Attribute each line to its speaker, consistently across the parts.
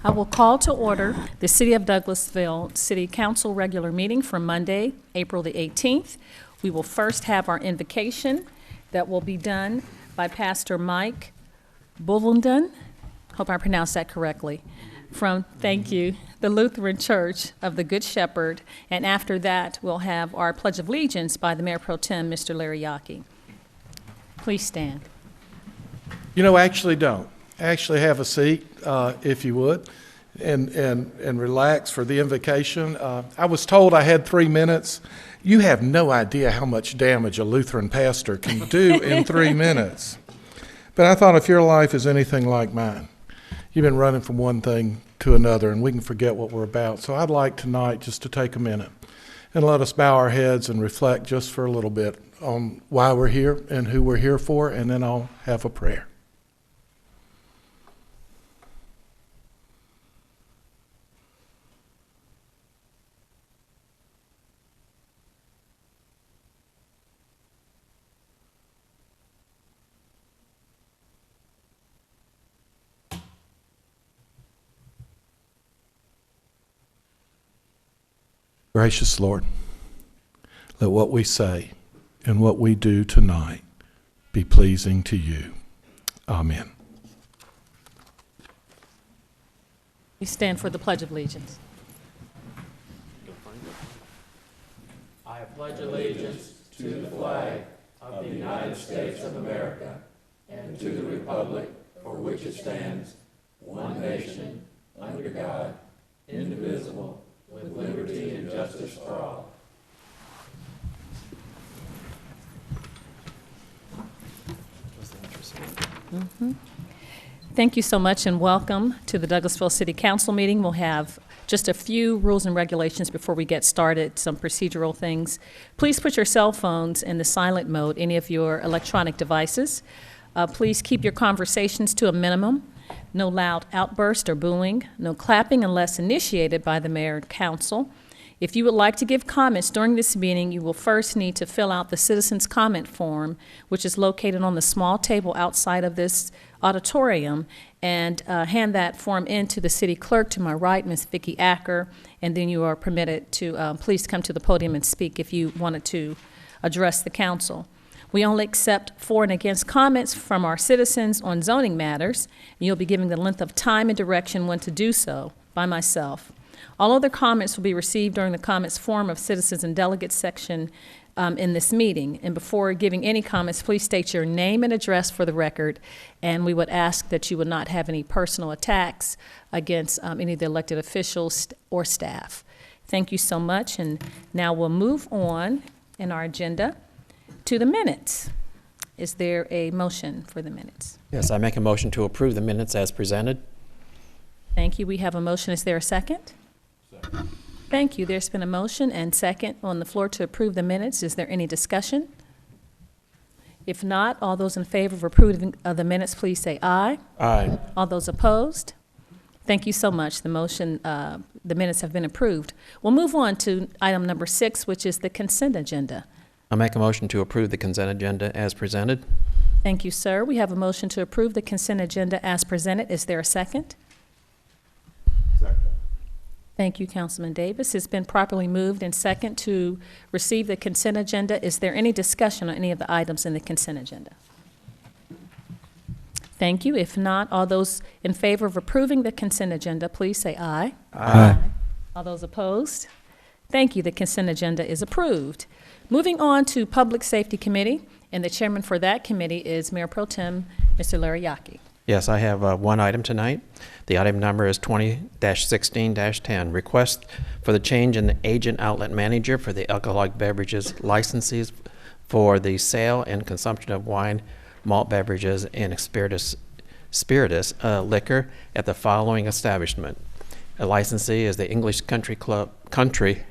Speaker 1: I will call to order the City of Douglasville City Council regular meeting for Monday, April the 18th. We will first have our invocation that will be done by Pastor Mike Bovenden. Hope I pronounced that correctly. Thank you, the Lutheran Church of the Good Shepherd. And after that, we'll have our Pledge of Allegiance by the Mayor Pro Tem, Mr. Larry Yockey. Please stand.
Speaker 2: You know, actually don't. Actually have a seat, if you would, and relax for the invocation. I was told I had 3 minutes. You have no idea how much damage a Lutheran pastor can do in 3 minutes. But I thought if your life is anything like mine, you've been running from one thing to another, and we can forget what we're about. So I'd like tonight just to take a minute and let us bow our heads and reflect just for a little bit on why we're here and who we're here for, and then I'll have a prayer. Gracious Lord, let what we say and what we do tonight be pleasing to you. Amen.
Speaker 1: We stand for the Pledge of Allegiance.
Speaker 3: I pledge allegiance to the flag of the United States of America and to the republic for which it stands, one nation, under God, indivisible, with liberty and justice for all.
Speaker 1: Thank you so much and welcome to the Douglasville City Council meeting. We'll have just a few rules and regulations before we get started, some procedural things. Please put your cell phones in the silent mode, any of your electronic devices. Please keep your conversations to a minimum. No loud outburst or booing, no clapping unless initiated by the mayor and council. If you would like to give comments during this meeting, you will first need to fill out the citizens' comment form, which is located on the small table outside of this auditorium, and hand that form in to the city clerk to my right, Ms. Vicki Acker, and then you are permitted to please come to the podium and speak if you wanted to address the council. We only accept for and against comments from our citizens on zoning matters, and you'll be given the length of time and direction when to do so by myself. All other comments will be received during the comments form of citizens and delegates section in this meeting. And before giving any comments, please state your name and address for the record, and we would ask that you would not have any personal attacks against any of the elected officials or staff. Thank you so much, and now we'll move on in our agenda to the minutes. Is there a motion for the minutes?
Speaker 4: Yes, I make a motion to approve the minutes as presented.
Speaker 1: Thank you. We have a motion. Is there a second? Second. Thank you. There's been a motion and second on the floor to approve the minutes. Is there any discussion? If not, all those in favor of approving of the minutes, please say aye.
Speaker 4: Aye.
Speaker 1: All those opposed? Thank you so much. The motion, the minutes have been approved. We'll move on to item number 6, which is the consent agenda.
Speaker 4: I make a motion to approve the consent agenda as presented.
Speaker 1: Thank you, sir. We have a motion to approve the consent agenda as presented. Is there a second?
Speaker 2: Second.
Speaker 1: Thank you, Councilman Davis. It's been properly moved and second to receive the consent agenda. Is there any discussion on any of the items in the consent agenda? Thank you. If not, all those in favor of approving the consent agenda, please say aye.
Speaker 4: Aye.
Speaker 1: All those opposed? Thank you. The consent agenda is approved. Moving on to Public Safety Committee, and the chairman for that committee is Mayor Pro Tem, Mr. Larry Yockey.
Speaker 4: Yes, I have one item tonight. The item number is 20-16-10, request for the change in the agent outlet manager for the alcoholic beverages licensees for the sale and consumption of wine, malt beverages, and spirituous liquor at the following establishment. A licensee is the English Country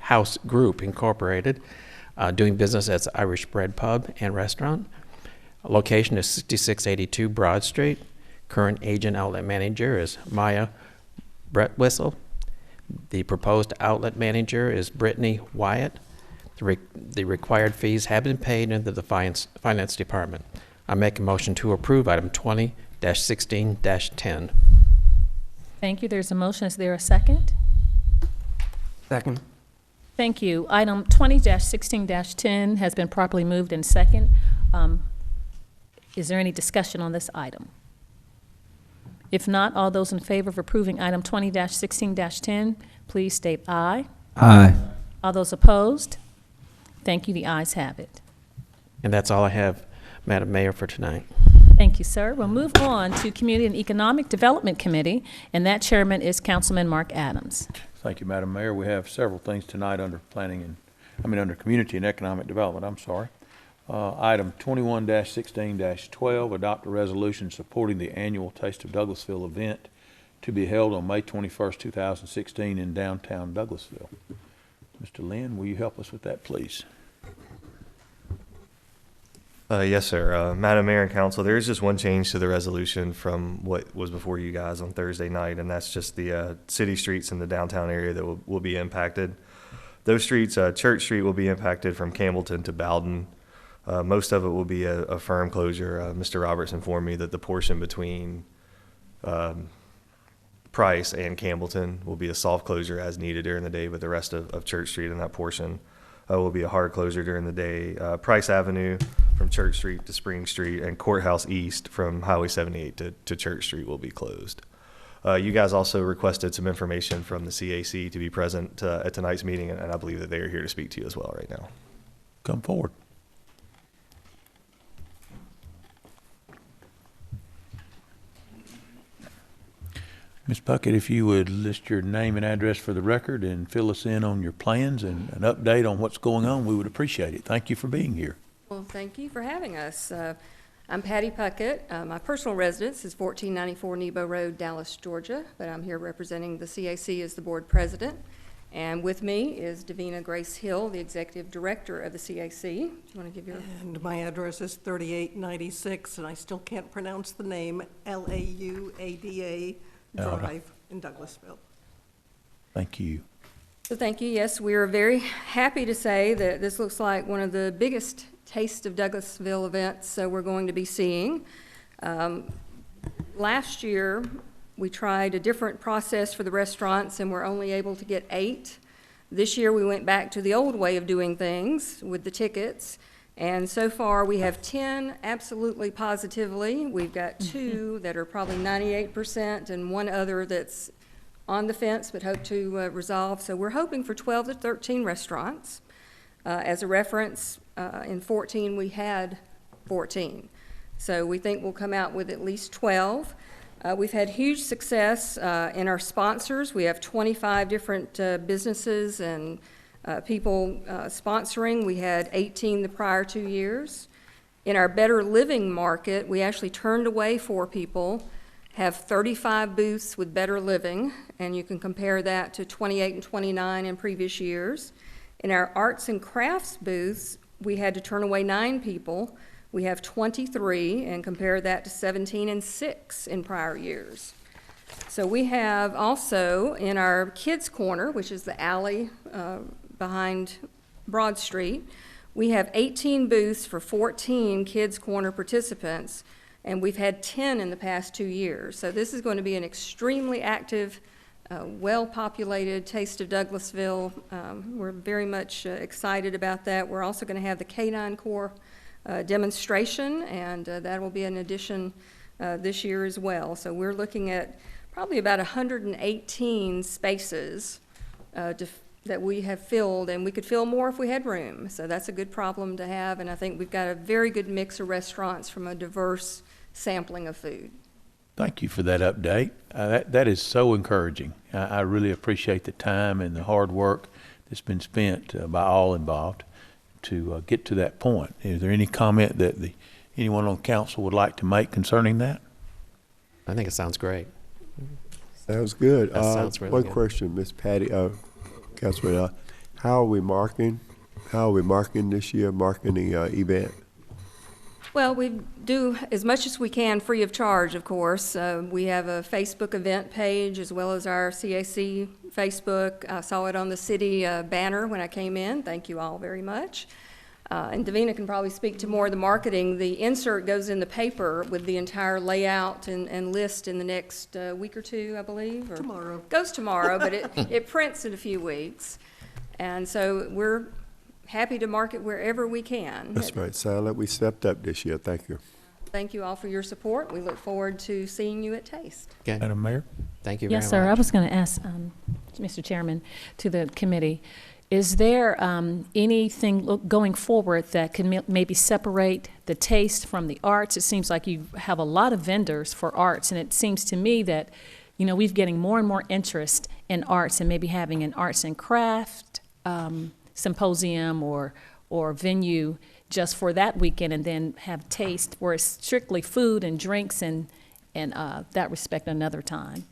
Speaker 4: House Group, Incorporated, doing business as Irish Bread Pub and Restaurant. Location is 6682 Broad Street. Current agent outlet manager is Maya Bretwhistle. The proposed outlet manager is Brittany Wyatt. The required fees have been paid into the finance department. I make a motion to approve item 20-16-10.
Speaker 1: Thank you. There's a motion. Is there a second?
Speaker 5: Second.
Speaker 1: Thank you. Item 20-16-10 has been properly moved and second. Is there any discussion on this item? If not, all those in favor of approving item 20-16-10, please state aye.
Speaker 5: Aye.
Speaker 1: All those opposed? Thank you. The ayes have it.
Speaker 4: And that's all I have, Madam Mayor, for tonight.
Speaker 1: Thank you, sir. We'll move on to Community and Economic Development Committee, and that chairman is Councilman Mark Adams.
Speaker 3: Thank you, Madam Mayor. We have several things tonight under under Community and Economic Development, I'm sorry. Item 21-16-12, adopt a resolution supporting the annual Taste of Douglasville event to be held on May 21st, 2016 in downtown Douglasville. Mr. Lynn, will you help us with that, please?
Speaker 6: Yes, sir. Madam Mayor and Council, there is just one change to the resolution from what was before you guys on Thursday night, and that's just the city streets in the downtown area that will be impacted. Those streets, Church Street will be impacted from Campbellton to Bowden. Most of it will be a firm closure. Mr. Roberts informed me that the portion between Price and Campbellton will be a soft closure as needed during the day, but the rest of Church Street and that portion will be a hard closure during the day. Price Avenue from Church Street to Spring Street and Courthouse East from Highway 78 to Church Street will be closed. You guys also requested some information from the CAC to be present at tonight's meeting, and I believe that they are here to speak to you as well right now.
Speaker 3: Come forward. Ms. Puckett, if you would list your name and address for the record and fill us in on your plans and an update on what's going on, we would appreciate it. Thank you for being here.
Speaker 7: Well, thank you for having us. I'm Patty Puckett. My personal residence is 1494 Nebo Road, Dallas, Georgia, but I'm here representing the CAC as the board president. And with me is Davina Grace Hill, the executive director of the CAC. Do you want to give your...
Speaker 8: And my address is 3896, and I still can't pronounce the name, Lauada Drive in Douglasville.
Speaker 3: Thank you.
Speaker 7: So thank you. Yes, we are very happy to say that this looks like one of the biggest Taste of Douglasville events we're going to be seeing. Last year, we tried a different process for the restaurants and we're only able to get 8. This year, we went back to the old way of doing things with the tickets. And so far, we have 10 absolutely positively. We've got 2 that are probably 98% and 1 other that's on the fence but hope to resolve. So we're hoping for 12 to 13 restaurants. As a reference, in 14, we had 14. So we think we'll come out with at least 12. We've had huge success in our sponsors. We have 25 different businesses and people sponsoring. We had 18 the prior 2 years. In our Better Living market, we actually turned away 4 people, have 35 booths with Better Living, and you can compare that to 28 and 29 in previous years. In our Arts and Crafts booths, we had to turn away 9 people. We have 23, and compare that to 17 and 6 in prior years. So we have also in our Kids Corner, which is the alley behind Broad Street, we have 18 booths for 14 Kids Corner participants, and we've had 10 in the past 2 years. So this is going to be an extremely active, well-populated Taste of Douglasville. We're very much excited about that. We're also going to have the K-9 Corps demonstration, and that will be an addition this year as well. So we're looking at probably about 118 spaces that we have filled, and we could fill more if we had room. So that's a good problem to have, and I think we've got a very good mix of restaurants from a diverse sampling of food.
Speaker 3: Thank you for that update. That is so encouraging. I really appreciate the time and the hard work that's been spent by all involved to get to that point. Is there any comment that anyone on council would like to make concerning that?
Speaker 4: I think it sounds great.
Speaker 5: Sounds good.
Speaker 4: That sounds really
Speaker 5: one
Speaker 4: good.
Speaker 5: question, Ms. Patty, Councilman, how are we marking this year, marking the event?
Speaker 7: Well, we do as much as we can free of charge, of course. We have a Facebook event page as well as our CAC Facebook. I saw it on the city banner when I came in. Thank you all very much. And Davina can probably speak to more of the marketing. The insert goes in the paper with the entire layout and list in the next week or two, I believe. Or
Speaker 8: Tomorrow.
Speaker 7: Goes tomorrow, but it prints in a few weeks. And so we're happy to market wherever we can.
Speaker 5: That's right. Sound like we stepped up this year. Thank you.
Speaker 7: Thank you all for your support. We look forward to seeing you at Taste.
Speaker 4: Okay,
Speaker 9: Madam Mayor?
Speaker 4: thank you very much.
Speaker 1: Yes, sir. I was going to ask, Mr. Chairman, to the committee, is there anything going forward that can maybe separate the taste from the arts? It seems like you have a lot of vendors for arts, and it seems to me that, you know, we're getting more and more interest in arts and maybe having an arts and craft symposium or venue just for that weekend, and then have taste where it's strictly food and drinks and that respect another time.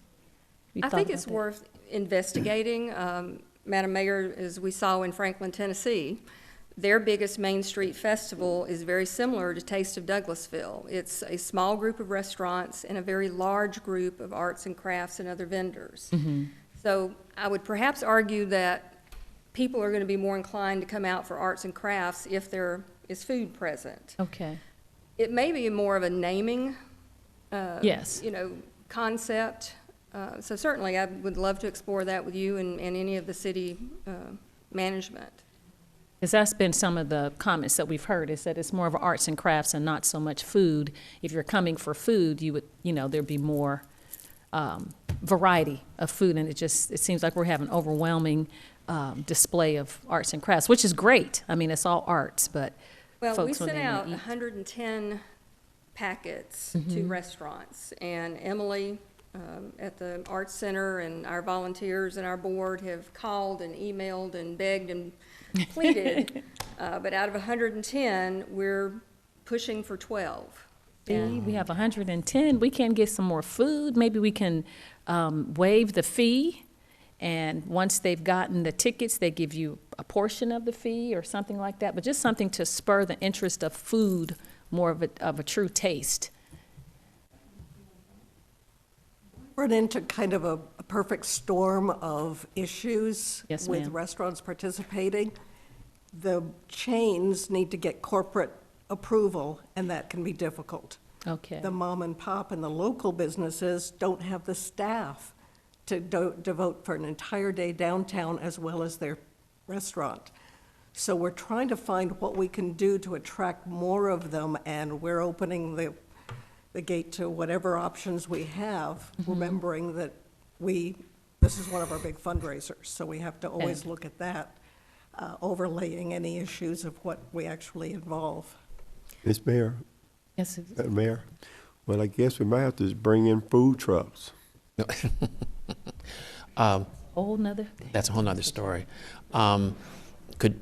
Speaker 1: You
Speaker 7: I
Speaker 1: thought
Speaker 7: think
Speaker 1: about
Speaker 7: it's
Speaker 1: that?
Speaker 7: worth investigating. Madam Mayor, as we saw in Franklin, Tennessee, their biggest Main Street festival is very similar to Taste of Douglasville. It's a small group of restaurants and a very large group of arts and crafts and other vendors. So I would perhaps argue that people are going to be more inclined to come out for arts and crafts if there is food present.
Speaker 1: Okay.
Speaker 7: It may be more of a naming,
Speaker 1: Yes.
Speaker 7: concept. So certainly, I would love to explore that with you and any of the city management.
Speaker 1: Because that's been some of the comments that we've heard, is that it's more of arts and crafts and not so much food. If you're coming for food, you would, there'd be more variety of food, and it seems like we're having overwhelming display of arts and crafts, which is great. I mean, it's all arts, but
Speaker 7: Well, we
Speaker 1: folks, when
Speaker 7: sent
Speaker 1: they
Speaker 7: out
Speaker 1: wanna eat.
Speaker 7: 110 packets to restaurants, and Emily at the Arts Center and our volunteers and our board have called and emailed and begged and pleaded, but out of 110, we're pushing for 12.
Speaker 1: See, we have 110. We can get some more food. Maybe we can waive the fee, and once they've gotten the tickets, they give you a portion of the fee or something like that, but just something to spur the interest of food, more of a true taste.
Speaker 8: Run into kind of a perfect storm of issues
Speaker 1: Yes,
Speaker 8: with
Speaker 1: ma'am.
Speaker 8: restaurants participating. The chains need to get corporate approval, and that can be difficult.
Speaker 1: Okay.
Speaker 8: The mom and pop and the local businesses don't have the staff to devote for an entire day downtown as well as their restaurant. So we're trying to find what we can do to attract more of them, and we're opening the gate to whatever options we have, remembering that this is one of our big fundraisers, so we have to always look at that, overlaying any issues of what we actually involve.
Speaker 5: Ms. Mayor,
Speaker 1: Yes, it is.
Speaker 5: Mayor, well, I guess we might have to just bring in food trucks.
Speaker 1: Whole nother.
Speaker 4: That's a whole nother story. Do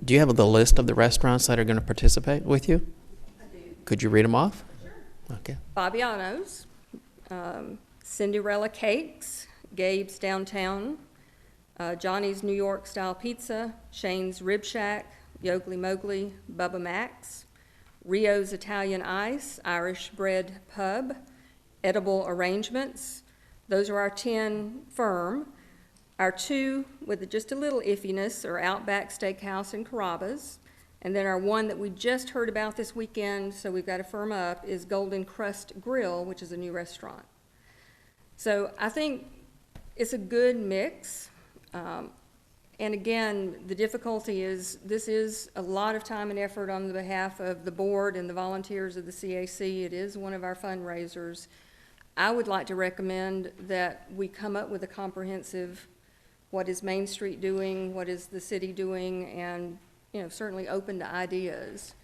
Speaker 4: you have the list of the restaurants that are going to participate with you? I do. Could you read them off? Sure. Okay.
Speaker 7: Fabiano's, Cinderella Cakes, Gabe's Downtown, Johnny's New York Style Pizza, Shane's Rib Shack, Yogli Mowgli, Bubba Max, Rio's Italian Ice, Irish Bread Pub, Edible Arrangements. Those are our 10 firm. Our 2 with just a little iffiness are Outback Steakhouse and Carrabba's. And then our 1 that we just heard about this weekend, so we've got to firm up, is Golden Crust Grill, which is a new restaurant. So I think it's a good mix. And again, the difficulty is this is a lot of time and effort on the behalf of the board and the volunteers of the CAC. It is one of our fundraisers. I would like to recommend that we come up with a comprehensive, what is Main Street doing, what is the city doing, and certainly open to ideas.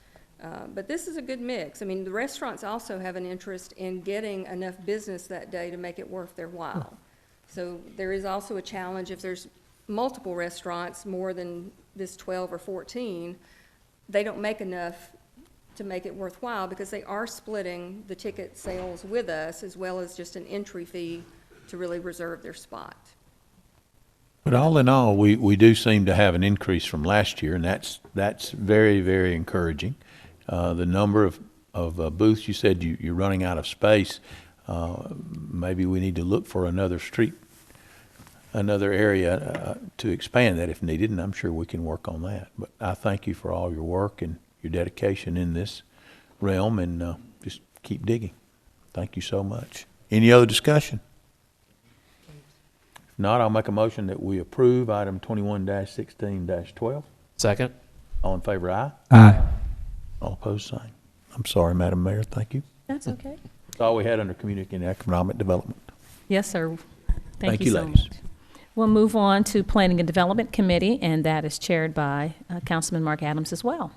Speaker 7: But this is a good mix. I mean, the restaurants also have an interest in getting enough business that day to make it worth their while. So there is also a challenge if there's multiple restaurants, more than this 12 or 14, they don't make enough to make it worthwhile because they are splitting the ticket sales with us as well as just an entry fee to really reserve their spot.
Speaker 9: But all in all, we do seem to have an increase from last year, and that's very, very encouraging. The number of booths, you said you're running out of space. Maybe we need to look for another area to expand that if needed, and I'm sure we can work on that. But I thank you for all your work and your dedication in this realm, and just keep digging. Thank you so much. Any other discussion? If not, I'll make a motion that we approve item 21-16-12.
Speaker 4: Second?
Speaker 9: All in favor, aye?
Speaker 3: Aye.
Speaker 9: All opposed, same. I'm sorry, Madam Mayor. Thank you.
Speaker 1: That's okay.
Speaker 9: That's all we had under Community and Economic Development.
Speaker 1: Yes, sir.
Speaker 9: Thank
Speaker 1: Thank
Speaker 9: you,
Speaker 1: you so
Speaker 9: ladies.
Speaker 1: much. We'll move on to Planning and Development Committee, and that is chaired by Councilman Mark Adams as well.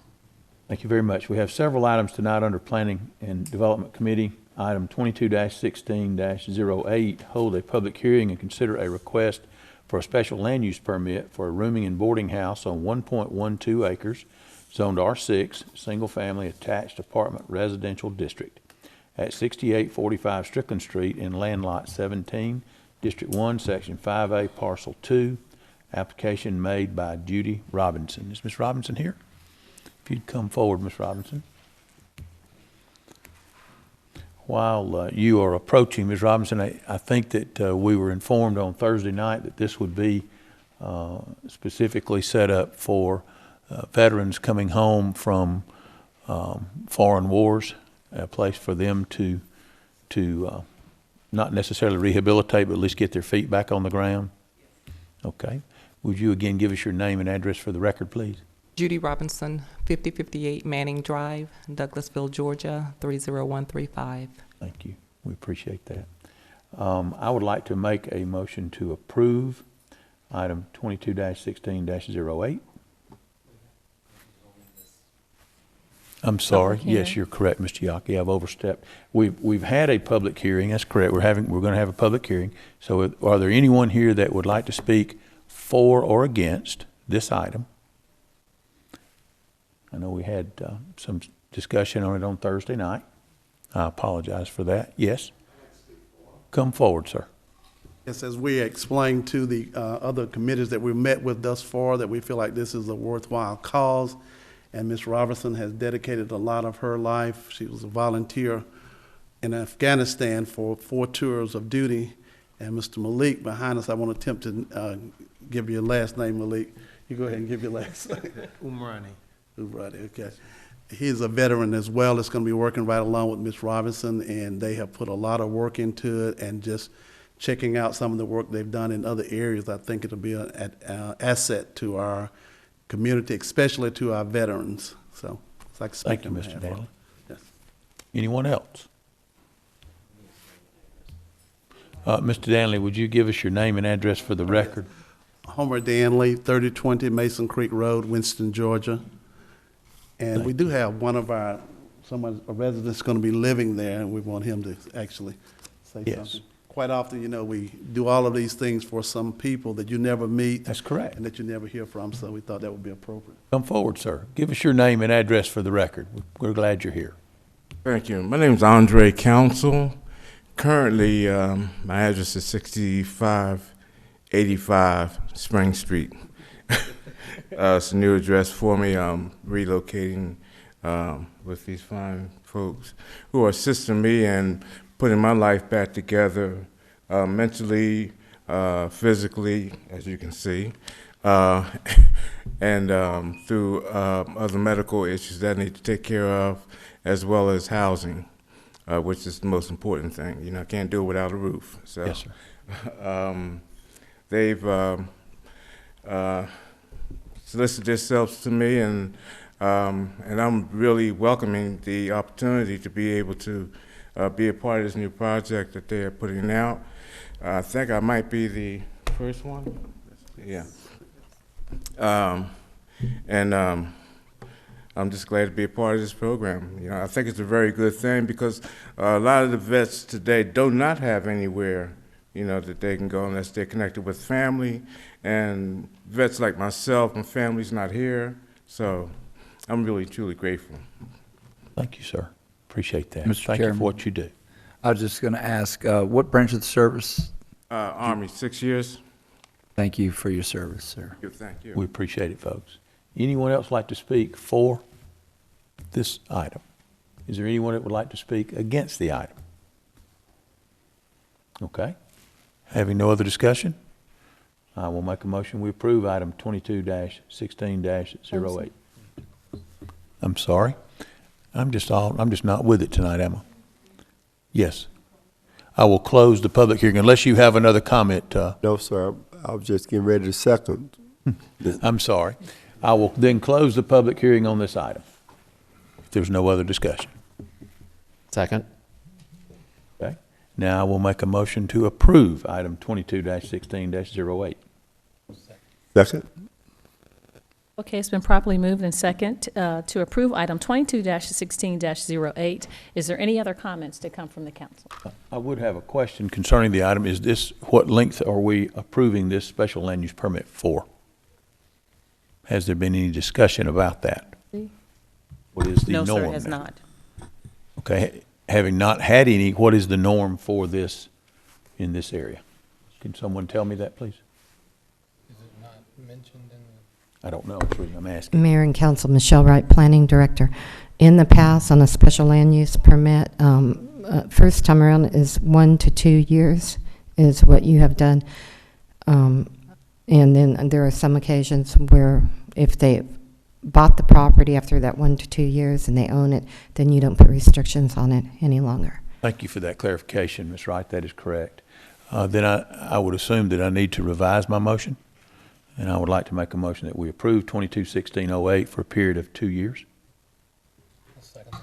Speaker 9: Thank you very much. We have several items tonight under Planning and Development Committee. Item 22-16-08, hold a public hearing and consider a request for a special land use permit for a rooming and boarding house on 1.12 acres, zoned R6, single-family attached apartment residential district at 6845 Strickland Street in Land Lot 17, District 1, Section 5A, Parcel 2. Application made by Judy Robinson. Is Ms. Robinson here? If you'd come forward, Ms. Robinson. While you are approaching, Ms. Robinson, I think that we were informed on Thursday night that this would be specifically set up for veterans coming home from foreign wars, a place for them to not necessarily rehabilitate, but at least get their feet back on the ground. Okay. Would you again give us your name and address for the record, please?
Speaker 10: Judy Robinson, 5058 Manning Drive, Douglasville, Georgia, 30135.
Speaker 9: Thank you. We appreciate that. I would like to make a motion to approve item 22-16-08. I'm sorry.
Speaker 1: Public
Speaker 9: Yes,
Speaker 1: hearing.
Speaker 9: you're correct, Mr. Yaki. I've overstepped. We've had a public hearing. That's correct. We're going to have a public hearing. So are there anyone here that would like to speak for or against this item? I know we had some discussion on it on Thursday night. I apologize for that. Yes? Come forward, sir.
Speaker 11: Yes, as we explained to the other committees that we've met with thus far, that we feel like this is a worthwhile cause, and Ms. Robinson has dedicated a lot of her life. She was a volunteer in Afghanistan for 4 tours of duty, and Mr. Malik behind us, I want to attempt to give you your last name, Malik. You go ahead and give your last name.
Speaker 12: Umrani.
Speaker 11: Umrani, okay. He's a veteran as well. That's going to be working right along with Ms. Robinson, and they have put a lot of work into it, and just checking out some of the work they've done in other areas, I think it'll be an asset to our community, especially to our veterans. So it's like
Speaker 9: Thank you,
Speaker 11: speaking
Speaker 9: Mr.
Speaker 11: on behalf of-
Speaker 9: Daly.
Speaker 11: Yes.
Speaker 9: Anyone else? Mr. Danley, would you give us your name and address for the record?
Speaker 11: Homer Danley, 3020 Mason Creek Road, Winston, Georgia. And we do have a resident's going to be living there, and we want him to actually say
Speaker 9: Yes.
Speaker 11: something. Quite often, we do all of these things for some people that you never meet.
Speaker 9: That's correct.
Speaker 11: And that you never hear from, so we thought that would be appropriate.
Speaker 9: Come forward, sir. Give us your name and address for the record. We're glad you're here.
Speaker 12: Thank you. My name is Andre Council. Currently, my address is 6585 Spring Street. It's a new address for me. I'm relocating with these fine folks who are assisting me in putting my life back together, mentally, physically, as you can see, and through other medical issues that I need to take care of, as well as housing, which is the most important thing. I can't do it without a roof. So,
Speaker 9: Yes, sir.
Speaker 12: They've solicited themselves to me, and I'm really welcoming the opportunity to be able to be a part of this new project that they are putting out. I think I might be the first one. Yeah. I'm just glad to be a part of this program. I think it's a very good thing because a lot of the vets today do not have anywhere, that they can go unless they're connected with family. And vets like myself, my family's not here. So I'm really, truly grateful.
Speaker 9: Thank you, sir. Appreciate that.
Speaker 3: Mr.
Speaker 9: Thank you
Speaker 3: Chairman.
Speaker 9: for what you do.
Speaker 3: I was just going to ask, what branch of the service?
Speaker 12: Army, 6 years.
Speaker 3: Thank you for your service, sir.
Speaker 12: Thank you.
Speaker 9: We appreciate it, folks. Anyone else like to speak for this item? Is there anyone that would like to speak against the item? Okay. Having no other discussion, I will make a motion. We approve item 22-16-08. I'm sorry. I'm just not with it tonight, am I? Yes. I will close the public hearing unless you have another comment.
Speaker 5: No, sir, I was just getting ready to second.
Speaker 9: I'm sorry. I will then close the public hearing on this item if there's no other discussion.
Speaker 4: Second.
Speaker 9: Okay. Now I will make a motion to approve item 22-16-08.
Speaker 5: Second?
Speaker 1: Okay, it's been properly moved and second to approve item 22-16-08. Is there any other comments to come from the council?
Speaker 9: I would have a question concerning the item. Is this, what length are we approving this special land use permit for? Has there been any discussion about that? What is the norm?
Speaker 13: No, sir, it has
Speaker 9: now?
Speaker 13: not.
Speaker 9: Okay, having not had any, what is the norm for this in this area? Can someone tell me that, please?
Speaker 3: Is it not mentioned in
Speaker 9: I don't know, that's what I'm asking.
Speaker 14: Mayor and Council, Michelle Wright, Planning Director. In the past, on a special land use permit, first time around is 1 to 2 years is what you have done. And then there are some occasions where if they bought the property after that 1 to 2 years and they own it, then you don't put restrictions on it any longer.
Speaker 9: Thank you for that clarification, Ms. Wright, that is correct. Then I would assume that I need to revise my motion, and I would like to make a motion that we approve 22-16-08 for a period of 2 years.
Speaker 3: the second one?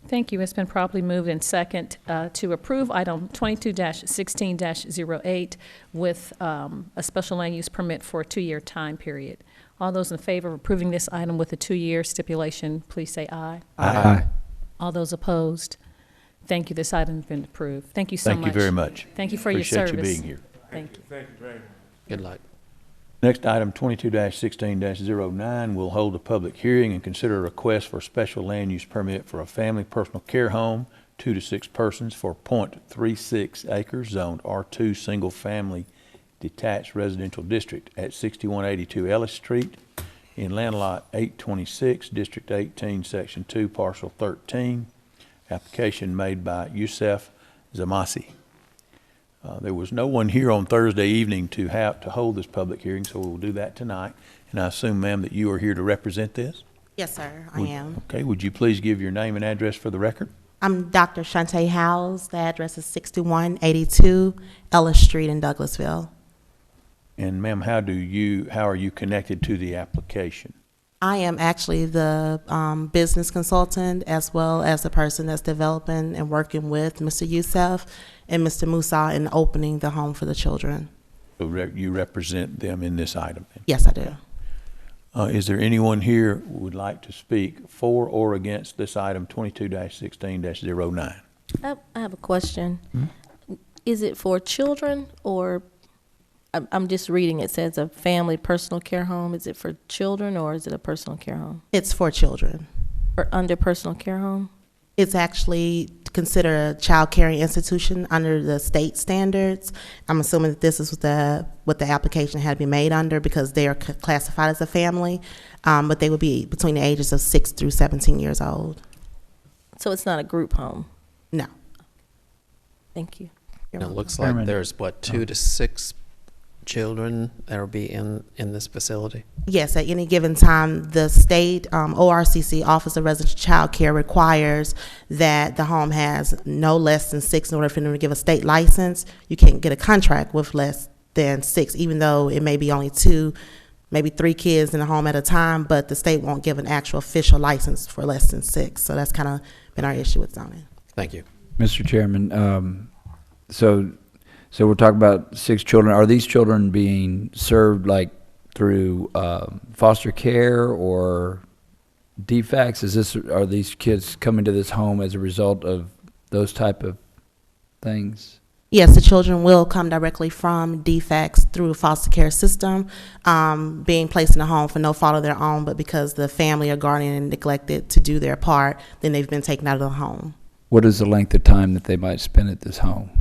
Speaker 1: Thank you. It's been properly moved and second to approve item 22-16-08 with a special land use permit for a 2-year time period. All those in favor of approving this item with a 2-year stipulation, please say aye.
Speaker 9: Aye.
Speaker 1: All those opposed? Thank you. This item has been approved. Thank you so much.
Speaker 9: Thank you very much.
Speaker 1: Thank you for your service.
Speaker 9: Appreciate you being here.
Speaker 1: Thank you.
Speaker 12: Thank you very much.
Speaker 4: Good luck.
Speaker 9: Next item, 22-16-09, will hold a public hearing and consider a request for a special land use permit for a family personal care home, 2 to 6 persons, for .36 acres, zoned R2 Single Family Detached Residential District at 6182 Ellis Street in land lot 826, District 18, Section 2, Parcel 13. Application made by Youssef Zamasi. There was no one here on Thursday evening to hold this public hearing, so we'll do that tonight. And I assume, ma'am, that you are here to represent this?
Speaker 15: Yes, sir, I am.
Speaker 9: Okay, would you please give your name and address for the record?
Speaker 15: I'm Dr. Shantae Howes. The address is 6182 Ellis Street in Douglasville.
Speaker 9: And ma'am, how are you connected to the application?
Speaker 15: I am actually the business consultant as well as the person that's developing and working with Mr. Youssef and Mr. Musa in opening the home for the children.
Speaker 9: So you represent them in this item? Then?
Speaker 15: Yes, I do.
Speaker 9: Is there anyone here who would like to speak for or against this item 22-16-09?
Speaker 13: I have a question. Is it for children or, I'm just reading, it says a family personal care home. Is it for children or is it a personal care home?
Speaker 15: It's for children.
Speaker 13: Or under personal care home?
Speaker 15: It's actually considered a child care institution under the state standards. I'm assuming that this is what the application had to be made under because they are classified as a family, but they would be between the ages of 6 through 17 years old.
Speaker 13: So it's not a group home?
Speaker 15: No.
Speaker 13: Thank you.
Speaker 4: And it looks like there's, 2 to 6 children that will be in this facility?
Speaker 15: Yes, at any given time, the state ORCC, Office of Residential Child Care, requires that the home has no less than 6 in order for them to give a state license. You can't get a contract with less than 6, even though it may be only 2, maybe 3 kids in the home at a time, but the state won't give an actual official license for less than 6. So that's kind of been our issue with zoning.
Speaker 4: Thank you.
Speaker 16: Mr. Chairman, so we're talking about 6 children. Are these children being served like through foster care or DFACS? Are these kids coming to this home as a result of those type of things?
Speaker 15: Yes, the children will come directly from DFACS through a foster care system, being placed in a home for no fault of their own, but because the family or guardian neglected to do their part, then they've been taken out of the home.
Speaker 16: What is the length of time that they might spend at this home?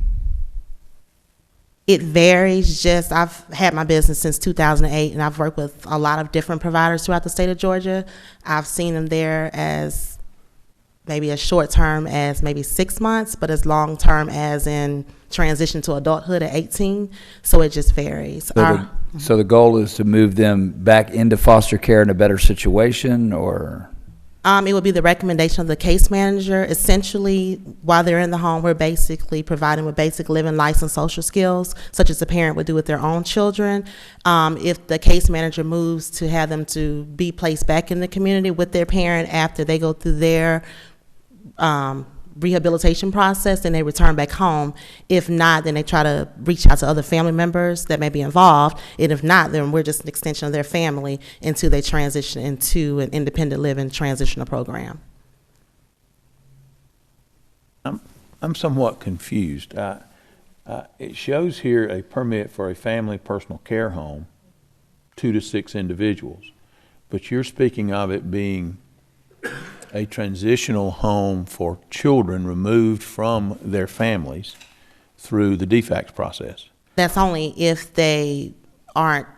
Speaker 15: It varies. I've had my business since 2008, and I've worked with a lot of different providers throughout the state of Georgia. I've seen them there as maybe as short term as maybe 6 months, but as long term as in transition to adulthood at 18. So it just varies.
Speaker 16: So the goal is to move them back into foster care in a better situation, or?
Speaker 15: It would be the recommendation of the case manager. Essentially, while they're in the home, we're basically providing with basic living, life, and social skills, such as a parent would do with their own children. If the case manager moves to have them to be placed back in the community with their parent after they go through their rehabilitation process, and they return back home. If not, then they try to reach out to other family members that may be involved. And if not, then we're just an extension of their family until they transition into an independent living transitional program.
Speaker 9: I'm somewhat confused. It shows here a permit for a family personal care home, 2 to 6 individuals, but you're speaking of it being a transitional home for children removed from their families through the DFACS process.
Speaker 15: That's only if they aren't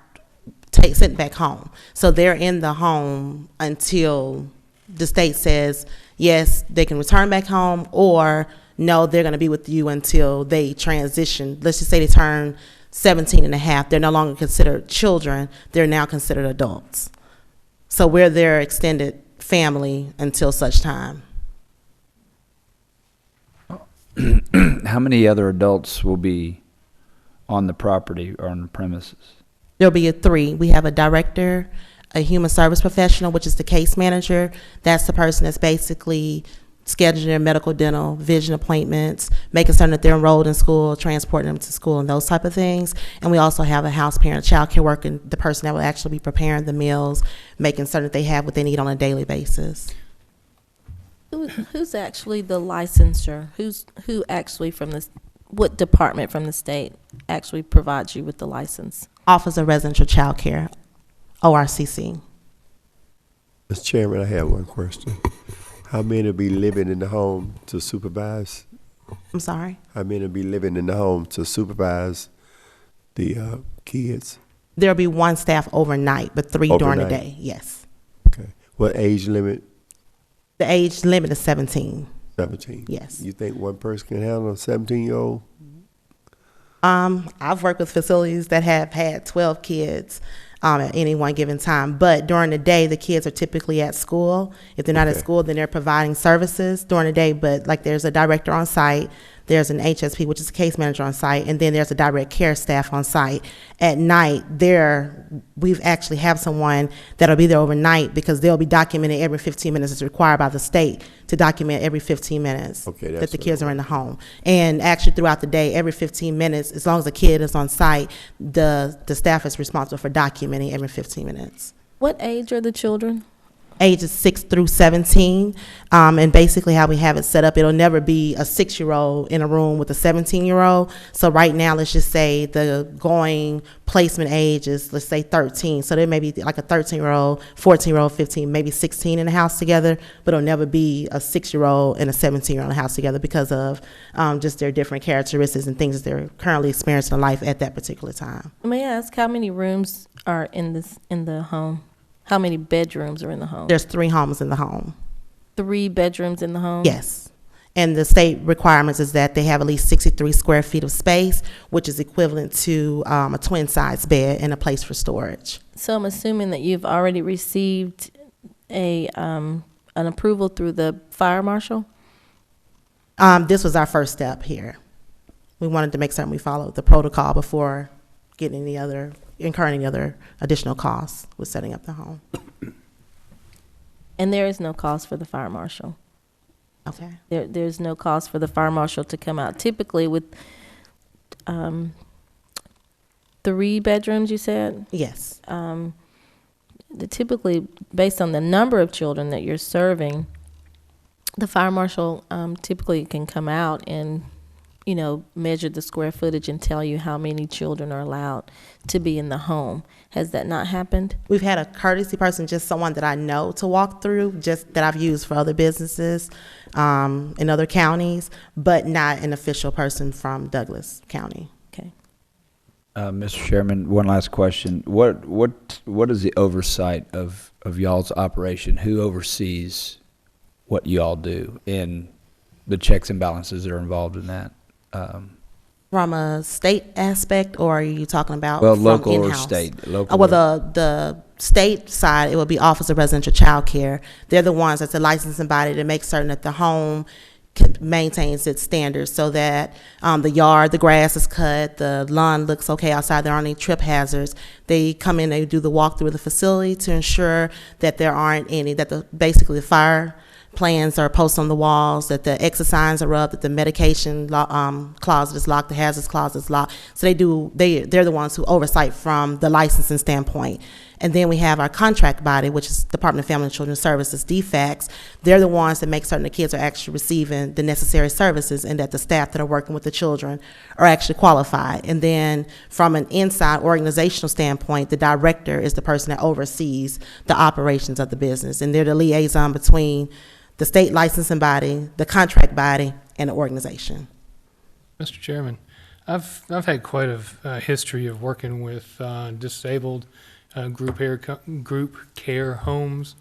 Speaker 15: sent back home. So they're in the home until the state says, yes, they can return back home, or no, they're going to be with you until they transition. Let's just say they turn 17 and a half. They're no longer considered children. They're now considered adults. So we're their extended family until such time.
Speaker 16: How many other adults will be on the property or on the premises?
Speaker 15: There'll be 3. We have a director, a human service professional, which is the case manager. That's the person that's basically scheduling their medical, dental, vision appointments, making certain that they're enrolled in school, transporting them to school, and those type of things. And we also have a house parent, child care worker, the person that will actually be preparing the meals, making certain that they have what they need on a daily basis.
Speaker 13: Who's actually the licensure? Who actually from this? What department from the state actually provides you with the license?
Speaker 15: Office of Residential Child Care, ORCC.
Speaker 5: Mr. Chairman, I have one question. How many will be living in the home to supervise?
Speaker 15: I'm sorry?
Speaker 5: How many will be living in the home to supervise the kids?
Speaker 15: There'll be 1 staff overnight, but 3 during the
Speaker 5: Overnight.
Speaker 15: day, yes.
Speaker 5: Okay. What age limit?
Speaker 15: The age limit is 17.
Speaker 5: 17.
Speaker 15: Yes.
Speaker 5: You think one person can handle a 17-year-old?
Speaker 15: I've worked with facilities that have had 12 kids at any one given time. But during the day, the kids are typically at school. If they're not at school, then they're providing services during the day. But like there's a director on site, there's an HSP, which is a case manager on site, and then there's a direct care staff on site. At night, we've actually have someone that'll be there overnight because they'll be documenting every 15 minutes. It's required by the state to document every 15 minutes that the kids are in the home. And actually throughout the day, every 15 minutes, as long as a kid is on site, the staff is responsible for documenting every 15 minutes.
Speaker 13: What age are the children?
Speaker 15: Ages 6 through 17, and basically how we have it set up, it'll never be a 6-year-old in a room with a 17-year-old. So right now, let's just say the going placement age is, let's say 13. So there may be like a 13-year-old, 14-year-old, 15, maybe 16 in the house together, but it'll never be a 6-year-old and a 17-year-old in the house together because of just their different characteristics and things that they're currently experiencing in life at that particular time.
Speaker 13: May I ask how many rooms are in the home? How many bedrooms are in the home?
Speaker 15: There's 3 homes in the home.
Speaker 13: 3 bedrooms in the home?
Speaker 15: Yes. And the state requirements is that they have at least 63 square feet of space, which is equivalent to a twin-size bed and a place for storage.
Speaker 13: So I'm assuming that you've already received an approval through the fire marshal?
Speaker 15: This was our first step here. We wanted to make certain we followed the protocol before getting incurring any other additional costs with setting up the home.
Speaker 13: And there is no cost for the fire marshal?
Speaker 15: Okay.
Speaker 13: There's no cost for the fire marshal to come out. Typically with 3 bedrooms, you said?
Speaker 15: Yes.
Speaker 13: Typically, based on the number of children that you're serving, the fire marshal typically can come out and measure the square footage and tell you how many children are allowed to be in the home. Has that not happened?
Speaker 15: We've had a courtesy person, just someone that I know to walk through, just that I've used for other businesses in other counties, but not an official person from Douglas County.
Speaker 13: Okay.
Speaker 16: Mr. Chairman, one last question. What is the oversight of y'all's operation? Who oversees what y'all do and the checks and balances that are involved in that?
Speaker 15: From a state aspect, or are you talking about
Speaker 16: well,
Speaker 15: from
Speaker 16: local
Speaker 15: in-house?
Speaker 16: or state? Local.
Speaker 15: Well, the state side, it would be Office of Residential Child Care. They're the ones that's the licensing body to make certain that the home maintains its standards, so that the yard, the grass is cut, the lawn looks okay outside, there aren't any trip hazards. They come in, they do the walkthrough of the facility to ensure that there aren't any, that basically the fire plans are posted on the walls, that the exit signs are up, that the medication closet is locked, the hazards closet is locked. So they're the ones who oversight from the licensing standpoint. And then we have our contract body, which is Department of Family and Children Services, DFACS. They're the ones that make certain the kids are actually receiving the necessary services and that the staff that are working with the children are actually qualified. And then from an inside organizational standpoint, the director is the person that oversees the operations of the business. And they're the liaison between the state licensing body, the contract body, and the organization.
Speaker 17: Mr. Chairman, I've had quite a history of working with disabled group care homes.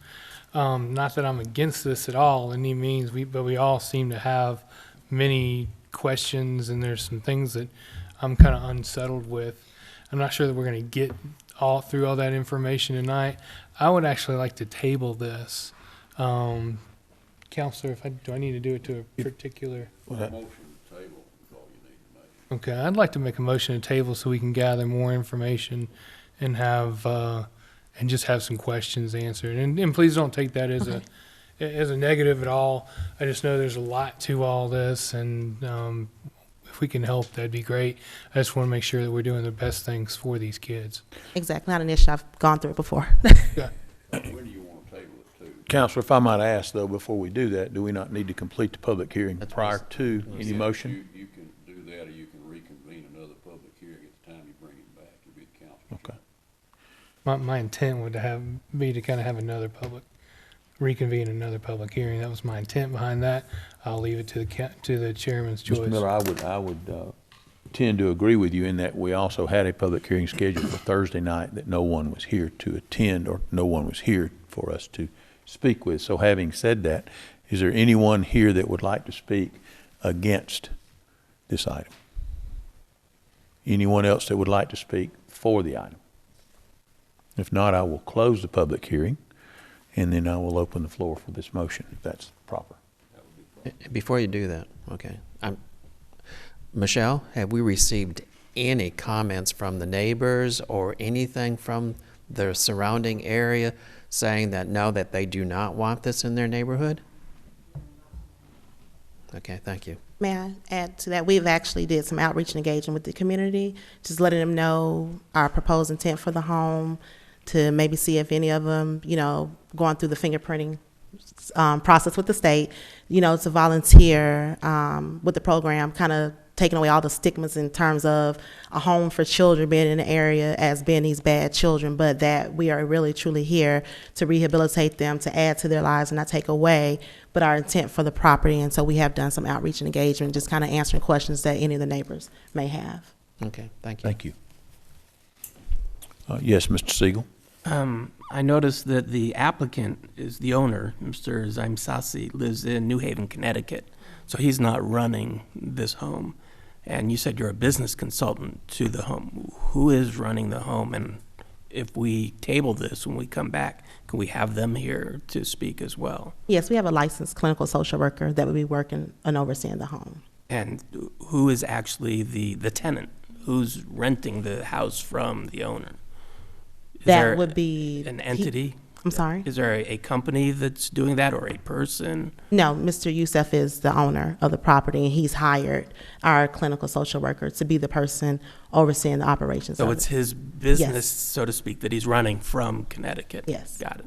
Speaker 17: Not that I'm against this at all, any means, but we all seem to have many questions, and there's some things that I'm kind of unsettled with. I'm not sure that we're going to get through all that information tonight. I would actually like to table this. Counselor, do I need to do it to a particular? Okay, I'd like to make a motion to table so we can gather more information and have and just have some questions answered. And please don't take that as a negative at all. I just know there's a lot to all this, and if we can help, that'd be great. I just want to make sure that we're doing the best things for these kids.
Speaker 15: Exactly, not an issue. I've gone through it before.
Speaker 17: Yeah.
Speaker 9: Counselor, if I might ask, though, before we do that, do we not need to complete the public hearing prior to any motion?
Speaker 18: You can do that, or you can reconvene another public hearing at the time you bring it back. It'll be the council.
Speaker 17: Okay. My intent would be to kind of have reconvene another public hearing. That was my intent behind that. I'll leave it to the chairman's choice.
Speaker 9: Mr. Miller, I would tend to agree with you in that we also had a public hearing scheduled for Thursday night that no one was here to attend, or no one was here for us to speak with. So having said that, is there anyone here that would like to speak against this item? Anyone else that would like to speak for the item? If not, I will close the public hearing, and then I will open the floor for this motion, if that's proper.
Speaker 4: Before you do that, okay. Michelle, have we received any comments from the neighbors or anything from the surrounding area saying that no, that they do not want this in their neighborhood? Okay, thank you.
Speaker 15: May I add to that? We've actually did some outreach and engagement with the community, just letting them know our proposed intent for the home, to maybe see if any of them, going through the fingerprinting process with the state, to volunteer with the program, kind of taking away all the stigmas in terms of a home for children being in the area as being these bad children, but that we are really truly here to rehabilitate them, to add to their lives and not take away, but our intent for the property. And so we have done some outreach and engagement, just kind of answering questions that any of the neighbors may have.
Speaker 4: Okay, thank you.
Speaker 9: Thank you. Yes, Mr. Siegel.
Speaker 19: I noticed that the applicant is the owner, Mr. Zaimsasi, lives in New Haven, Connecticut. So he's not running this home. And you said you're a business consultant to the home. Who is running the home? And if we table this when we come back, can we have them here to speak as well?
Speaker 15: Yes, we have a licensed clinical social worker that will be working and overseeing the home.
Speaker 19: And who is actually the tenant? Who's renting the house from the owner?
Speaker 15: That would be
Speaker 19: an entity?
Speaker 15: I'm sorry?
Speaker 19: Is there a company that's doing that, or a person?
Speaker 15: No, Mr. Youssef is the owner of the property, and he's hired our clinical social worker to be the person overseeing the operations.
Speaker 19: So
Speaker 15: of
Speaker 19: it's
Speaker 15: it.
Speaker 19: his business,
Speaker 15: Yes.
Speaker 19: so to speak, that he's running from Connecticut?
Speaker 15: Yes.
Speaker 19: Got it.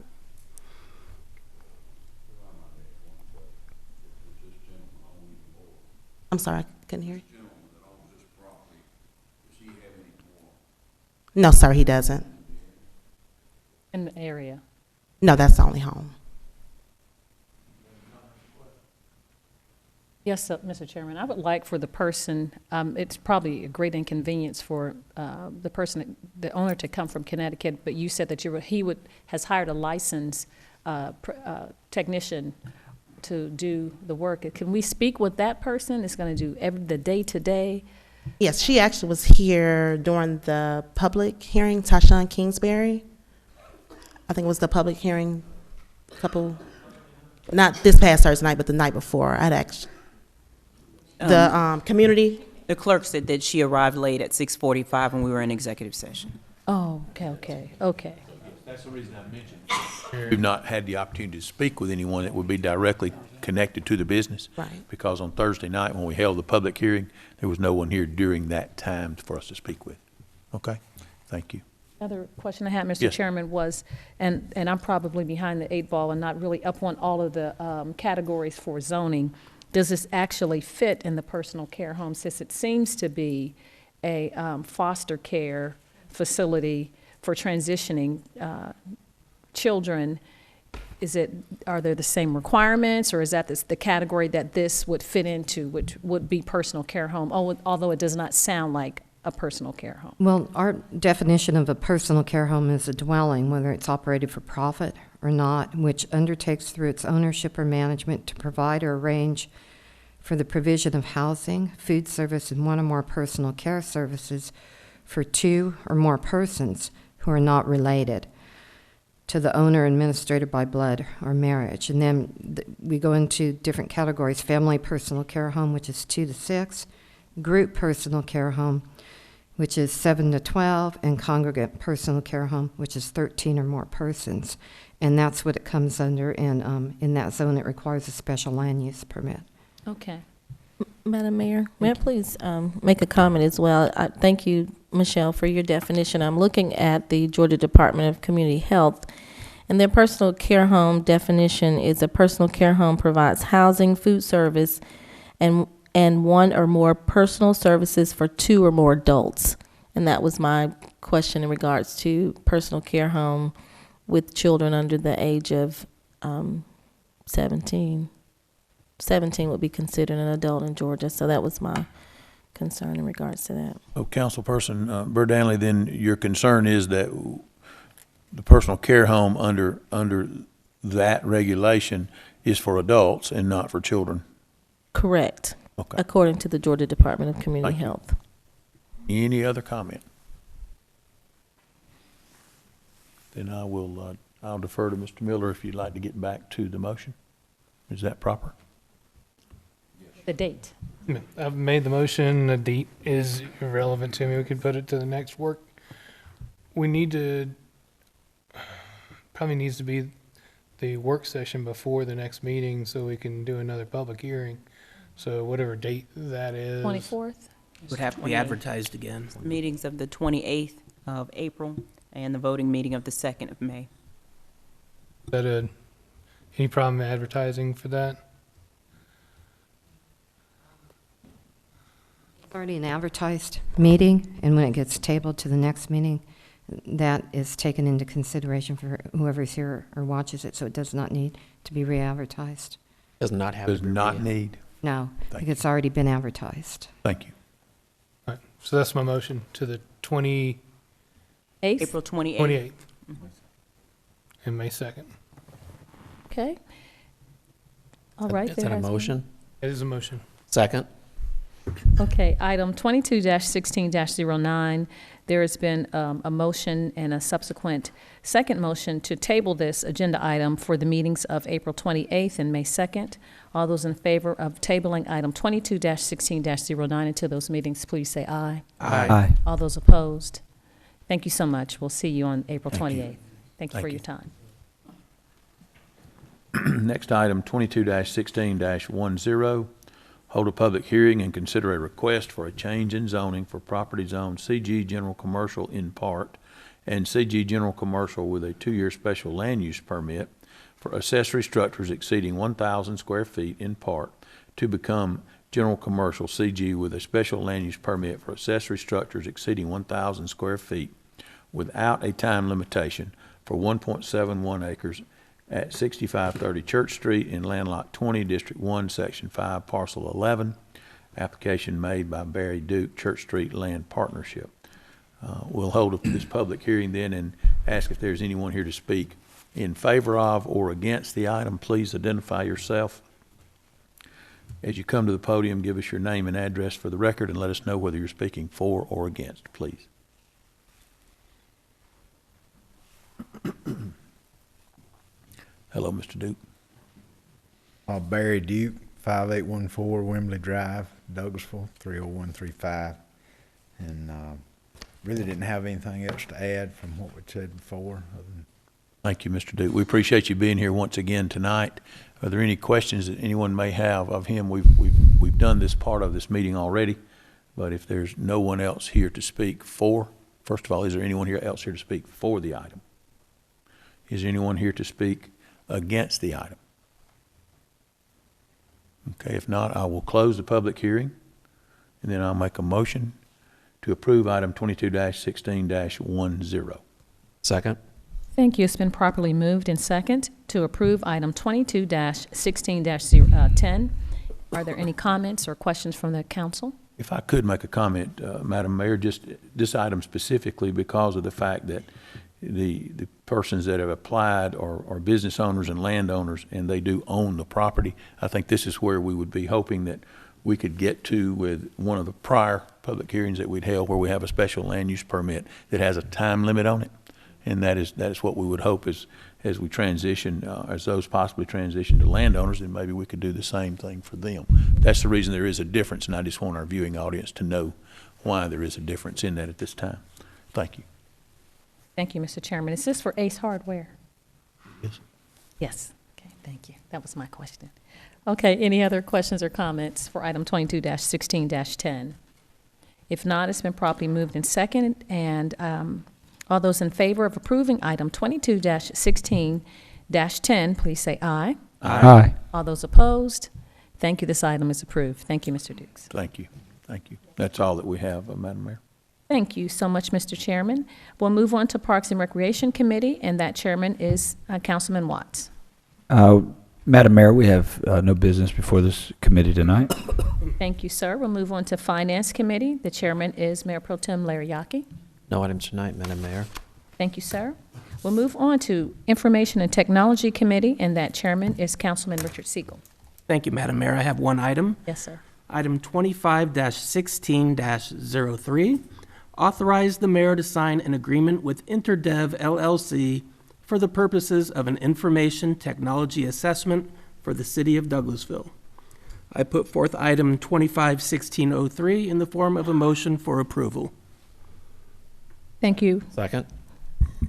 Speaker 15: I'm sorry, I couldn't hear you. No, sir, he doesn't.
Speaker 1: In the area.
Speaker 15: No, that's the only home.
Speaker 1: Yes, Mr. Chairman, I would like for the person, it's probably a great inconvenience for the person, the owner, to come from Connecticut, but you said that has hired a licensed technician to do the work. Can we speak with that person? It's going to do the day-to-day?
Speaker 15: Yes, she actually was here during the public hearing, Tashawn Kingsbury. I think it was the public hearing, not this past Thursday night, but the night before. I'd actually, the community.
Speaker 20: The clerk said that she arrived late at 6:45 when we were in executive session.
Speaker 1: Oh, okay.
Speaker 9: That's the reason I mentioned. We've not had the opportunity to speak with anyone that would be directly connected to the business.
Speaker 15: Right.
Speaker 9: Because on Thursday night, when we held the public hearing, there was no one here during that time for us to speak with. Okay? Thank you.
Speaker 1: Another question I had, Mr.
Speaker 9: Yes.
Speaker 1: Chairman, was, and I'm probably behind the eight ball and not really up on all of the categories for zoning. Does this actually fit in the personal care home, since it seems to be a foster care facility for transitioning children? Are there the same requirements, or is that the category that this would fit into, which would be personal care home, although it does not sound like a personal care home?
Speaker 14: Well, our definition of a personal care home is a dwelling, whether it's operated for profit or not, which undertakes through its ownership or management to provide or arrange for the provision of housing, food service, and one or more personal care services for two or more persons who are not related to the owner, administered by blood or marriage. And then we go into different categories: family personal care home, which is 2 to 6, group personal care home, which is 7 to 12, and congregate personal care home, which is 13 or more persons. And that's what it comes under, and in that zone, it requires a special land use permit.
Speaker 1: Okay.
Speaker 13: Madam Mayor, may I please make a comment as well? Thank you, Michelle, for your definition. I'm looking at the Georgia Department of Community Health, and their personal care home definition is a personal care home provides housing, food service, and one or more personal services for two or more adults. And that was my question in regards to personal care home with children under the age of 17. 17 would be considered an adult in Georgia, so that was my concern in regards to that.
Speaker 9: Oh, Councilperson Burt Danley, then your concern is that the personal care home under that regulation is for adults and not for children?
Speaker 13: Correct.
Speaker 9: Okay.
Speaker 13: According to the Georgia Department of Community Health.
Speaker 9: Any other comment? Then I'll defer to Mr. Miller if you'd like to get back to the motion. Is that proper?
Speaker 1: The date.
Speaker 17: I've made the motion. The date is irrelevant to me. We could put it to the next work. We need to, probably needs to be the work session before the next meeting so we can do another public hearing. So whatever date that is.
Speaker 1: 24th?
Speaker 19: Would have to be advertised again.
Speaker 20: Meetings of the 28th of April and the voting meeting of the 2nd of May.
Speaker 17: Is that any problem advertising for that?
Speaker 14: Already an advertised meeting, and when it gets tabled to the next meeting, that is taken into consideration for whoever's here or watches it, so it does not need to be re-advertised.
Speaker 4: Does not have.
Speaker 9: Does not need.
Speaker 14: No, because it's already been advertised.
Speaker 9: Thank you.
Speaker 17: All right. So that's my motion to the 28th
Speaker 20: April 28th.
Speaker 17: And May 2nd.
Speaker 1: Okay. All right.
Speaker 4: Is that a motion?
Speaker 17: It is a motion.
Speaker 4: Second.
Speaker 1: Okay, item 22-16-09, there has been a motion and a subsequent second motion to table this agenda item for the meetings of April 28th and May 2nd. All those in favor of tabling item 22-16-09 until those meetings, please say aye.
Speaker 16: Aye. Aye.
Speaker 1: All those opposed? Thank you so much. We'll see you on April 28th. Thank you for your time.
Speaker 9: Next item, 22-16-10. Hold a public hearing and consider a request for a change in zoning for property zone CG General Commercial in part and CG General Commercial with a 2-year special land use permit for accessory structures exceeding 1,000 square feet in part to become General Commercial CG with a special land use permit for accessory structures exceeding 1,000 square feet without a time limitation for 1.71 acres at 6530 Church Street in Land Lot 20, District 1, Section 5, Parcel 11. Application made by Barry Duke, Church Street Land Partnership. We'll hold this public hearing then and ask if there's anyone here to speak in favor of or against the item. Please identify yourself. As you come to the podium, give us your name and address for the record and let us know whether you're speaking for or against, please. Hello, Mr. Duke.
Speaker 21: Barry Duke, 5814 Wembley Drive, Douglasville, 30135. And really didn't have anything else to add from what we said before.
Speaker 9: Thank you, Mr. Duke. We appreciate you being here once again tonight. Are there any questions that anyone may have of him? We've done this part of this meeting already, but if there's no one else here to speak for, first of all, is there anyone else here to speak for the item? Is there anyone here to speak against the item? Okay, if not, I will close the public hearing, and then I'll make a motion to approve item 22-16-10.
Speaker 4: Second.
Speaker 1: Thank you. It's been properly moved and second to approve item 22-16-10. Are there any comments or questions from the council?
Speaker 9: If I could make a comment, Madam Mayor, just this item specifically because of the fact that the persons that have applied are business owners and landowners, and they do own the property. I think this is where we would be hoping that we could get to with one of the prior public hearings that we'd held, where we have a special land use permit that has a time limit on it. And that is what we would hope as we transition, as those possibly transition to landowners, then maybe we could do the same thing for them. That's the reason there is a difference, and I just want our viewing audience to know why there is a difference in that at this time. Thank you.
Speaker 1: Thank you, Mr. Chairman. Is this for Ace Hardware?
Speaker 9: Yes.
Speaker 1: Yes. Okay, thank you. That was my question. Okay, any other questions or comments for item 22-16-10? If not, it's been properly moved in second, and all those in favor of approving item 22-16-10, please say aye.
Speaker 16: Aye.
Speaker 1: All those opposed? Thank you. This item is approved. Thank you, Mr. Dukes.
Speaker 9: Thank you. Thank you. That's all that we have, Madam Mayor.
Speaker 1: Thank you so much, Mr. Chairman. We'll move on to Parks and Recreation Committee, and that chairman is Councilman Watts.
Speaker 16: Madam Mayor, we have no business before this committee tonight.
Speaker 1: Thank you, sir. We'll move on to Finance Committee. The chairman is Mayor Pro Tem Larry Yockey.
Speaker 4: No items tonight, Madam Mayor.
Speaker 1: Thank you, sir. We'll move on to Information and Technology Committee, and that chairman is Councilman Richard Siegel.
Speaker 19: Thank you, Madam Mayor. I have one item.
Speaker 1: Yes, sir.
Speaker 19: Item 25-16-03, authorize the mayor to sign an agreement with Interdev LLC for the purposes of an information technology assessment for the city of Douglasville. I put forth item 25-16-03 in the form of a motion for approval.
Speaker 1: Thank you.
Speaker 4: Second.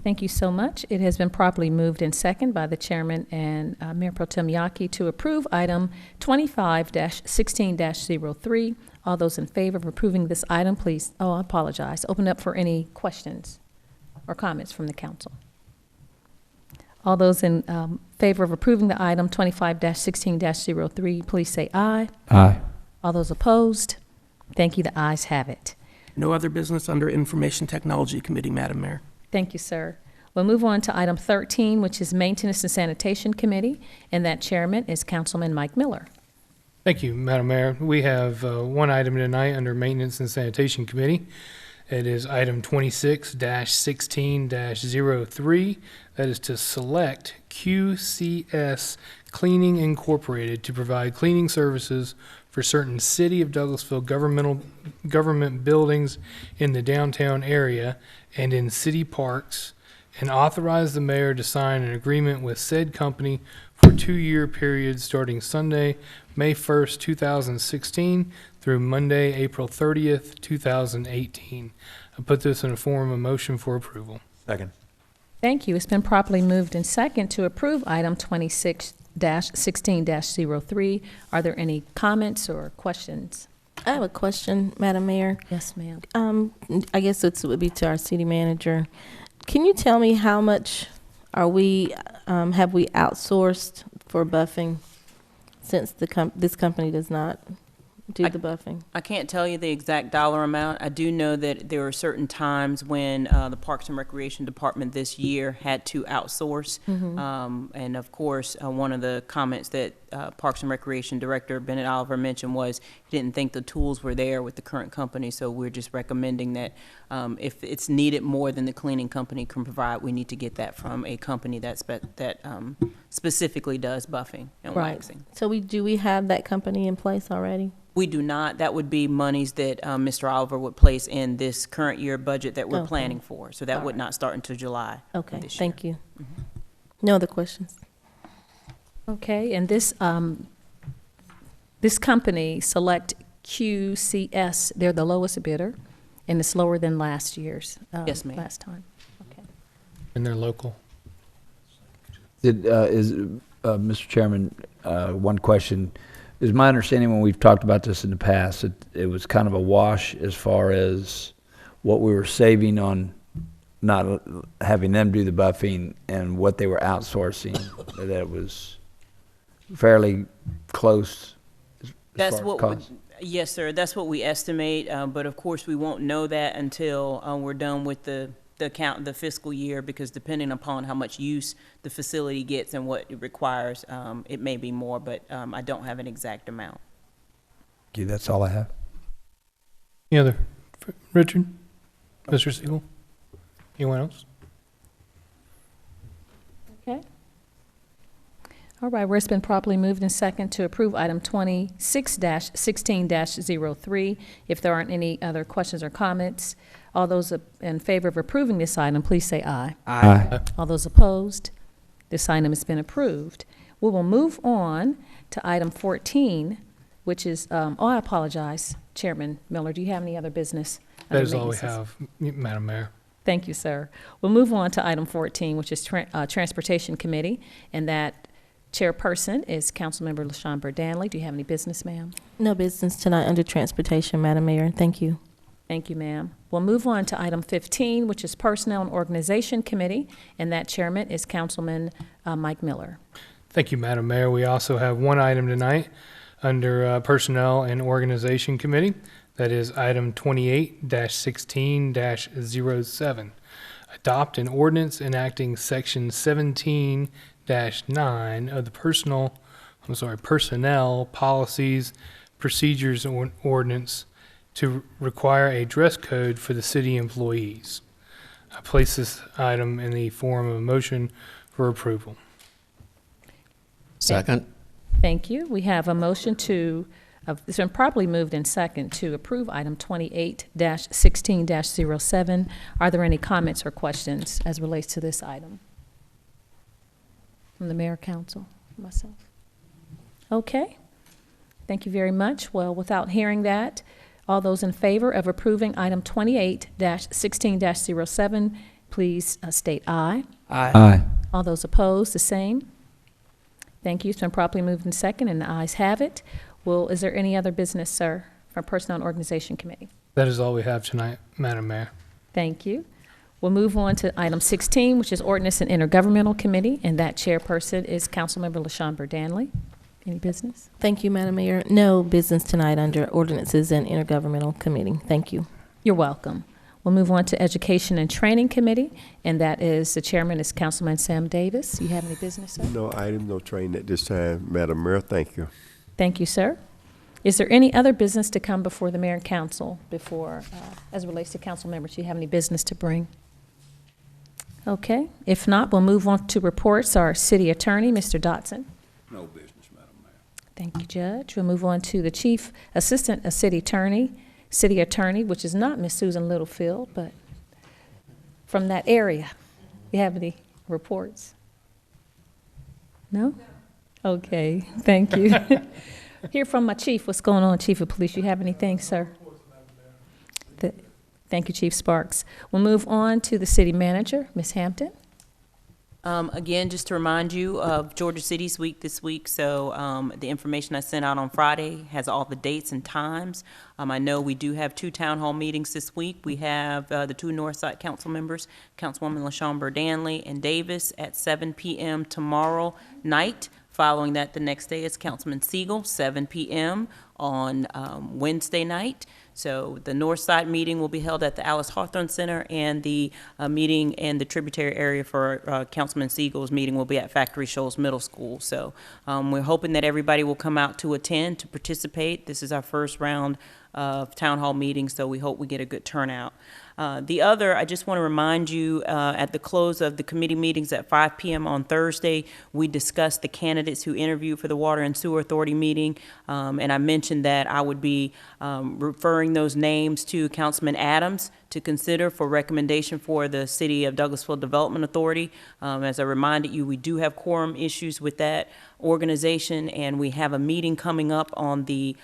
Speaker 1: Thank you so much. It has been properly moved in second by the chairman and Mayor Pro Tem Yockey to approve item 25-16-03. All those in favor of approving this item, please, I apologize. Open up for any questions or comments from the council. All those in favor of approving the item 25-16-03, please say aye.
Speaker 16: Aye.
Speaker 1: All those opposed? Thank you. The ayes have it.
Speaker 19: No other business under Information Technology Committee, Madam Mayor.
Speaker 1: Thank you, sir. We'll move on to item 13, which is Maintenance and Sanitation Committee, and that chairman is Councilman Mike Miller.
Speaker 17: Thank you, Madam Mayor. We have one item tonight under Maintenance and Sanitation Committee. It is item 26-16-03. That is to select QCS Cleaning Incorporated to provide cleaning services for certain City of Douglasville government buildings in the downtown area and in city parks, and authorize the mayor to sign an agreement with said company for a 2-year period starting Sunday, May 1st, 2016 through Monday, April 30th, 2018. I put this in a form of motion for approval.
Speaker 9: Second.
Speaker 1: Thank you. It's been properly moved in second to approve item 26-16-03. Are there any comments or questions?
Speaker 13: I have a question, Madam Mayor.
Speaker 1: Yes, ma'am.
Speaker 13: I guess it would be to our city manager. Can you tell me how much have we outsourced for buffing since this company does not do the buffing?
Speaker 20: I can't tell you the exact dollar amount. I do know that there are certain times when the Parks and Recreation Department this year had to outsource. And of course, one of the comments that Parks and Recreation Director Bennett Oliver mentioned was he didn't think the tools were there with the current company. So we're just recommending that if it's needed more than the cleaning company can provide, we need to get that from a company that specifically does buffing and waxing.
Speaker 13: So do we have that company in place already?
Speaker 20: We do not. That would be monies that Mr. Oliver would place in this current year budget that we're planning for. So that would not start until July.
Speaker 13: Okay,
Speaker 20: of this year.
Speaker 13: thank you. No other questions?
Speaker 1: Okay, and this company, Select QCS, they're the lowest bidder, and it's lower than last year's.
Speaker 20: Yes, ma'am.
Speaker 1: Last time. Okay.
Speaker 17: And they're local.
Speaker 16: Mr. Chairman, one question. Is my understanding when we've talked about this in the past, it was kind of a wash as far as what we were saving on not having them do the buffing and what they were outsourcing, that it was fairly close as
Speaker 20: That's
Speaker 16: far as
Speaker 20: what,
Speaker 16: cost?
Speaker 20: yes, sir, that's what we estimate, but of course, we won't know that until we're done with the fiscal year, because depending upon how much use the facility gets and what it requires, it may be more, but I don't have an exact amount.
Speaker 16: Okay, that's all I have.
Speaker 17: Any other? Richard? Mr. Siegel? Anyone else?
Speaker 1: Okay. All right, where it's been properly moved and second to approve item 26-16-03. If there aren't any other questions or comments, all those in favor of approving this item, please say aye.
Speaker 16: Aye.
Speaker 1: All those opposed? This item has been approved. We will move on to item 14, which is, I apologize, Chairman Miller. Do you have any other business?
Speaker 17: That is all we have, Madam Mayor.
Speaker 1: Thank you, sir. We'll move on to item 14, which is Transportation Committee, and that chairperson is Councilmember LaShawn Burdanley. Do you have any business, ma'am?
Speaker 13: No business tonight under transportation, Madam Mayor. Thank you.
Speaker 1: Thank you, ma'am. We'll move on to item 15, which is Personnel and Organization Committee, and that chairman is Councilman Mike Miller.
Speaker 17: Thank you, Madam Mayor. We also have one item tonight under Personnel and Organization Committee. That is item 28-16-07. Adopt an ordinance enacting section 17-9 of the Personnel Policies, Procedures Ordinance to require a dress code for the city employees. I place this item in the form of a motion for approval.
Speaker 4: Second.
Speaker 1: Thank you. We have a motion it's been properly moved in second to approve item 28-16-07. Are there any comments or questions as relates to this item? From the mayor, council, myself? Okay. Thank you very much. Well, without hearing that, all those in favor of approving item 28-16-07, please state aye.
Speaker 16: Aye. Aye.
Speaker 1: All those opposed, the same. Thank you. It's been properly moved in second, and the ayes have it. Well, is there any other business, sir, from Personnel and Organization Committee?
Speaker 17: That is all we have tonight, Madam Mayor.
Speaker 1: Thank you. We'll move on to item 16, which is Ordinance and Intergovernmental Committee, and that chairperson is Councilmember LaShawn Burdanley. Any business?
Speaker 13: Thank you, Madam Mayor. No business tonight under Ordinances and Intergovernmental Committee. Thank you.
Speaker 1: You're welcome. We'll move on to Education and Training Committee, and that is, the chairman is Councilman Sam Davis. You have any business, sir?
Speaker 5: No item, no training at this time, Madam Mayor. Thank you.
Speaker 1: Thank you, sir. Is there any other business to come before the mayor and council as it relates to council members? Do you have any business to bring? Okay. If not, we'll move on to reports. Our city attorney, Mr. Dotson.
Speaker 18: No business, Madam Mayor.
Speaker 1: Thank you, Judge. We'll move on to the Chief Assistant City Attorney, which is not Miss Susan Littlefield, but from that area. You have any reports? No? Okay, thank you. Hear from my chief. What's going on, Chief of Police? You have anything, sir? Thank you, Chief Sparks. We'll move on to the city manager, Ms. Hampton.
Speaker 20: Again, just to remind you of Georgia Cities Week this week, so the information I sent out on Friday has all the dates and times. I know we do have 2 town hall meetings this week. We have the 2 Northside council members, Councilwoman LaShawn Burdanley and Davis, at 7 p.m. tomorrow night. Following that, the next day is Councilman Siegel, 7 p.m. on Wednesday night. So the North Side meeting will be held at the Alice Hawthorne Center, and the meeting in the tributary area for Councilman Siegel's meeting will be at Factory Shoals Middle School. So we're hoping that everybody will come out to attend, to participate. This is our first round of town hall meetings, so we hope we get a good turnout. The other, I just want to remind you, at the close of the committee meetings at 5 p.m. on Thursday, we discussed the candidates who interviewed for the Water and Sewer Authority meeting, and I mentioned that I would be referring those names to Councilman Adams to consider for recommendation for the City of Douglasville Development Authority. As I reminded you, we do have quorum issues with that organization, and we have a meeting coming up on the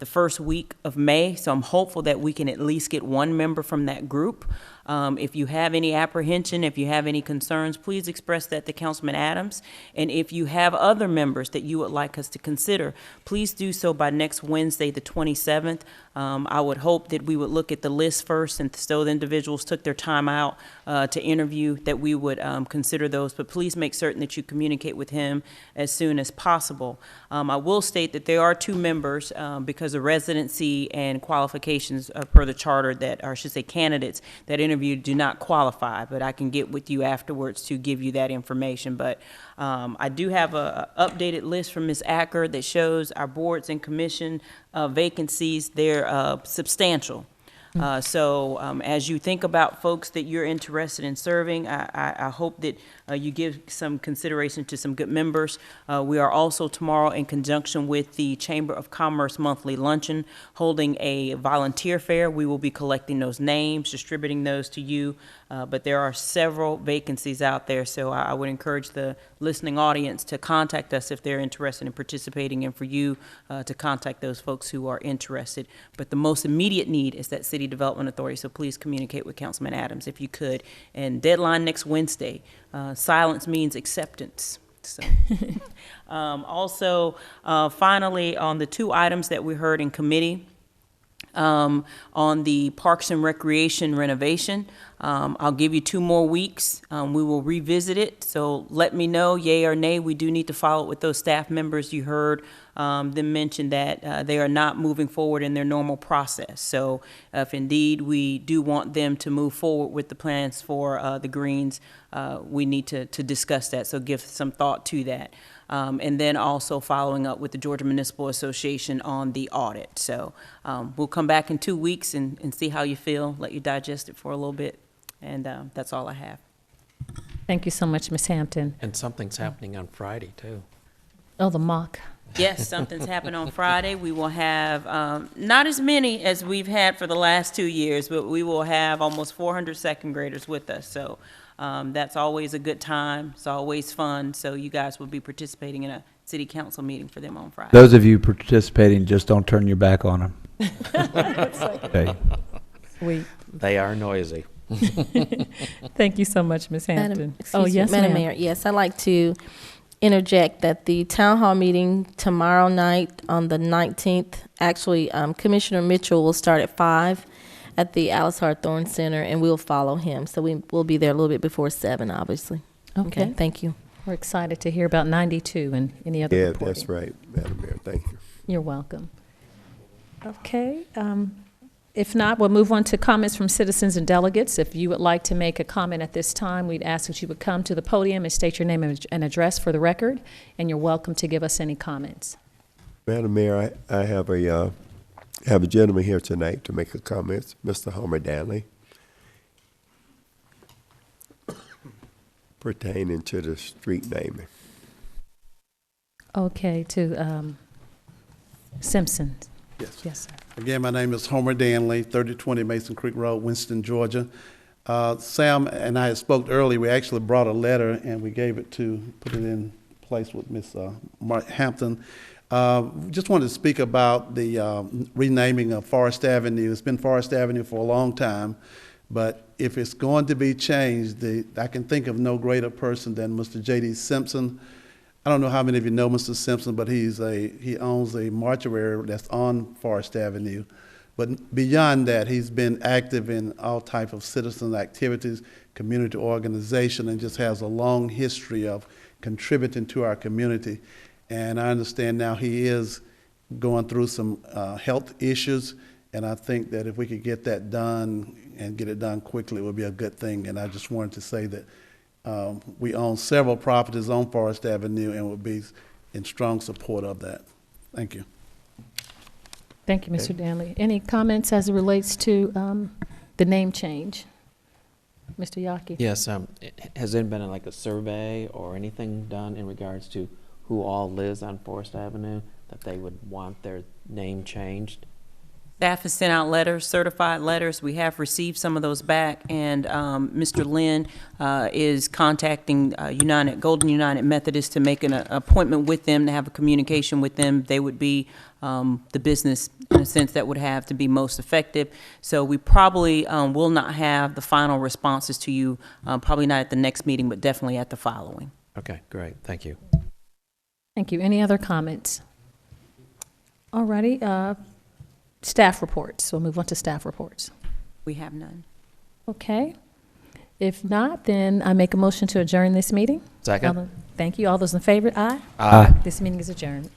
Speaker 20: first week of May, so I'm hopeful that we can at least get one member from that group. If you have any apprehension, if you have any concerns, please express that to Councilman Adams. And if you have other members that you would like us to consider, please do so by next Wednesday, the 27th. I would hope that we would look at the list first, and so the individuals took their time out to interview, that we would consider those. But please make certain that you communicate with him as soon as possible. I will state that there are 2 members because of residency and qualifications per the charter that, or I should say candidates that interviewed do not qualify, but I can get with you afterwards to give you that information. But I do have a updated list from Ms. Acker that shows our boards and commission vacancies. They're substantial. So as you think about folks that you're interested in serving, I hope that you give some consideration to some good members. We are also tomorrow, in conjunction with the Chamber of Commerce monthly luncheon, holding a volunteer fair. We will be collecting those names, distributing those to you, but there are several vacancies out there, so I would encourage the listening audience to contact us if they're interested in participating, and for you to contact those folks who are interested. But the most immediate need is that City Development Authority, so please communicate with Councilman Adams if you could. And deadline next Wednesday. Silence means acceptance. So, also, finally, on the 2 items that we heard in committee, on the Parks and Recreation renovation, I'll give you 2 more weeks. We will revisit it, so let me know, yay or nay. We do need to follow up with those staff members. You heard them mention that they are not moving forward in their normal process. So if indeed we do want them to move forward with the plans for the greens, we need to discuss that, so give some thought to that. And then also following up with the Georgia Municipal Association on the audit. So we'll come back in 2 weeks and see how you feel, let you digest it for a little bit. And that's all I have.
Speaker 1: Thank you so much, Ms. Hampton.
Speaker 4: And something's happening on Friday, too.
Speaker 1: Oh, the mock.
Speaker 20: Yes, something's happening on Friday. We will have not as many as we've had for the last 2 years, but we will have almost 400 second graders with us. So that's always a good time. It's always fun. So you guys will be participating in a city council meeting for them on Friday.
Speaker 16: Those of you participating, just don't turn your back on them. Okay.
Speaker 1: Sweet.
Speaker 4: They are noisy.
Speaker 1: Thank you so much, Ms. Hampton.
Speaker 13: Madam Mayor, yes, I'd like to interject that the town hall meeting tomorrow night on the 19th, actually, Commissioner Mitchell will start at 5 at the Alice Harthorne Center, and we'll follow him. So we'll be there a little bit before 7, obviously.
Speaker 1: Okay.
Speaker 13: Thank you.
Speaker 1: We're excited to hear about 92 and any other reporting.
Speaker 5: That's right, Madam Mayor. Thank you.
Speaker 1: You're welcome. Okay. If not, we'll move on to comments from citizens and delegates. If you would like to make a comment at this time, we'd ask that you would come to the podium and state your name and address for the record, and you're welcome to give us any comments.
Speaker 5: Madam Mayor, I have a gentleman here tonight to make a comment, Mr. Homer Danley, pertaining to the street naming.
Speaker 1: Okay, to Simpson.
Speaker 11: Yes.
Speaker 1: Yes, sir.
Speaker 11: Again, my name is Homer Danley, 3020 Mason Creek Road, Winston, Georgia. Sam and I spoke earlier. We actually brought a letter and we gave it to, put it in place with Ms. Hampton. Just wanted to speak about the renaming of Forest Avenue. It's been Forest Avenue for a long time, but if it's going to be changed, I can think of no greater person than Mr. J.D. Simpson. I don't know how many of you know Mr. Simpson, but he owns a mortuary that's on Forest Avenue. But beyond that, he's been active in all types of citizen activities, community organization, and just has a long history of contributing to our community. And I understand now he is going through some health issues, and I think that if we could get that done and get it done quickly, it would be a good thing. And I just wanted to say that we own several properties on Forest Avenue and will be in strong support of that. Thank you.
Speaker 1: Thank you, Mr. Danley. Any comments as it relates to the name change? Mr. Yaki?
Speaker 4: Yes, has there been like a survey or anything done in regards to who all lives on Forest Avenue that they would want their name changed?
Speaker 20: Staff has sent out letters, certified letters. We have received some of those back, and Mr. Lynn is contacting Golden United Methodist to make an appointment with them, to have a communication with them. They would be the business, in a sense, that would have to be most effective. So we probably will not have the final responses to you, probably not at the next meeting, but definitely at the following.
Speaker 4: Okay, great. Thank you.
Speaker 1: Thank you. Any other comments? All righty. Staff reports. We'll move on to staff reports.
Speaker 20: We have none.
Speaker 1: Okay. If not, then I make a motion to adjourn this meeting.
Speaker 4: Second.
Speaker 1: Thank you. All those in favor, aye?
Speaker 4: Aye.
Speaker 1: This meeting is adjourned.